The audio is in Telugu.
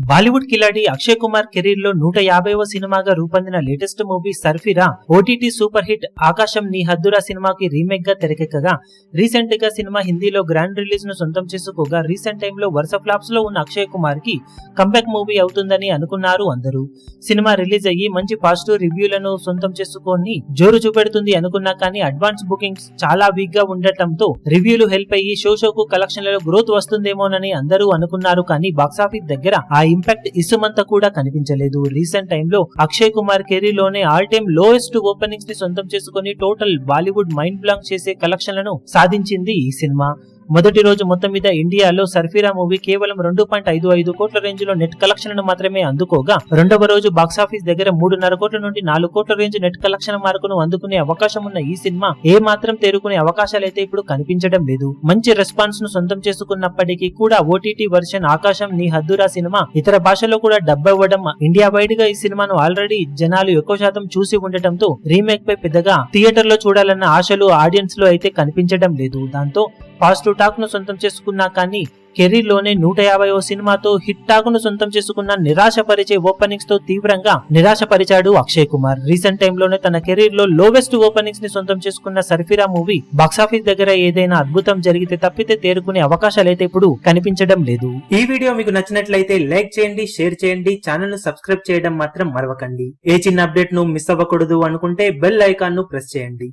బాలీవుడ్ కిలాడి అక్షయ్ కుమార్ కెరీర్ లో 150వ సినిమాగా రూపొందిన latest movie Sarfira OTT super hit Aakasam Nee Haddura సినిమాకి రీమేక్ గా తెరకెక్కగా రీసెంట్ గా సినిమా హిందీలో గ్రాండ్ రిలీజ్ ను సొంతం చేసుకోగా రీసెంట్ టైమ్ లో వరుస ఫ్లాప్స్ లో ఉన్న అక్షయ్ కుమార్ కి కంబ్యాక్ మూవీ అవుతుందని అనుకున్నారు అందరూ. సినిమా రిలీజ్ అయ్యి మంచి పాజిటివ్ రివ్యూలను సొంతం చేసుకొని జోరు చూపెడుతుంది అనుకున్నా కానీ అడ్వాన్స్ బుకింగ్స్ చాలా వీక్ గా ఉండటంతో రివ్యూలు హెల్ప్ అయ్యి షోకు కలెక్షన్లలో గ్రోత్ వస్తుందేమోనని అందరూ అనుకున్నారు. కానీ బాక్సాఫీస్ దగ్గర ఆ ఇంపాక్ట్ ఇసుమంతా కూడా కనిపించలేదు. రీసెంట్ టైమ్ లో అక్షయ్ కుమార్ కెరీర్ లోనే ఆల్ టైమ్ లోయెస్ట్ ఓపెనింగ్స్ ని సొంతం చేసుకుని టోటల్ బాలీవుడ్ మైండ్ బ్లాంక్ చేసే కలెక్షన్లను సాధించింది ఈ సినిమా. మొదటి రోజు మొత్తం మీద ఇండియాలో సర్ఫిరా మూవీ కేవలం 2.55 కోట్ల రేంజ్ లో నెట్ కలెక్షన్ మాత్రమే అందుకోగా రెండవ రోజు బాక్సాఫీస్ దగ్గర 3.5 కోట్ల నుండి 4 కోట్ల రేంజ్ నెట్ కలెక్షన్ మార్కును అందుకునే అవకాశం ఉన్న ఈ సినిమా ఏ మాత్రం తేరుకునే అవకాశాలైతే ఇప్పుడు కనిపించడం లేదు. మంచి రెస్పాన్స్ ను సొంతం చేసుకున్నప్పటికీ కూడా ఓటీటీ వర్షన్ ఆకాశం నీ హద్దురా సినిమా ఇతర భాషల్లో కూడా డబ్ అవ్వడం, ఇండియా వైడ్ గా ఈ సినిమాను ఆల్రెడీ జనాలు ఎక్కువ శాతం చూసి ఉండటంతో రీమేక్ పై పెద్దగా థియేటర్ లో చూడాలన్న ఆశలు ఆడియన్స్ లో అయితే కనిపించడం లేదు. దాంతో పాజిటివ్ టాక్ ను సొంతం చేసుకున్నా కానీ కెరీర్ లోనే 150వ సినిమాతో హిట్ టాక్ ను సొంతం చేసుకున్న నిరాశపరిచే ఓపెనింగ్స్ తో తీవ్రంగా నిరాశపరిచాడు అక్షయ్ కుమార్. రీసెంట్ టైమ్ లోనే తన కెరీర్ లో లోవెస్ట్ ఓపెనింగ్స్ ని సొంతం చేసుకున్న సర్ఫిరా మూవీ బాక్సాఫీస్ దగ్గర ఏదైనా అద్భుతం జరిగితే తప్పితే తేరుకునే అవకాశాలైతే ఇప్పుడు కనిపించడం లేదు. ఈ వీడియో మీకు నచ్చినట్లయితే లైక్ చేయండి, షేర్ చేయండి, ఛానల్ ను సబ్స్క్రైబ్ చేయడం మాత్రం మరవకండి. ఏ చిన్న అప్డేట్ ను మిస్ అవ్వకూడదు అనుకుంటే బెల్ ఐకాన్ ను ప్రెస్ చేయండి.